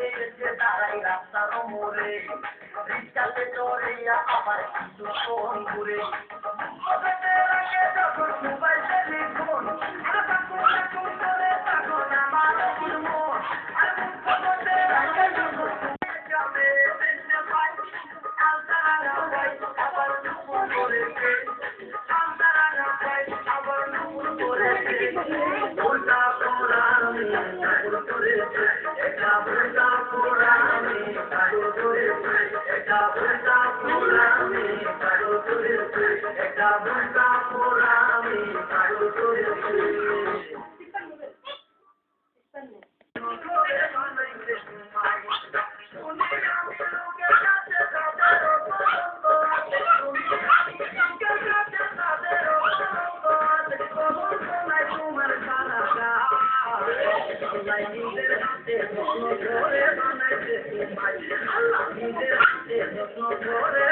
এসে দাঁড়াই রাস্তার মোড়ে, রিক্সাতে চড়িয়া আবার কিছুক্ষণ ঘুরে। যখন মোবাইল টেলিফোন তখন আমার মন আবার দুপুর করেছে, আবার দুপুর করেছে, ভুলটা করা আমি চালু করেছে, এটা ভুলটা করা আমি চালু করেছে, এটা ভুলটা করা আমি চালু করেছে, এটা ভুলটা করা আমি চালু করেছে। নিজের হাতে যত্ন করে বানাইছে, আল্লাহ নিজের হাতে যত্ন করে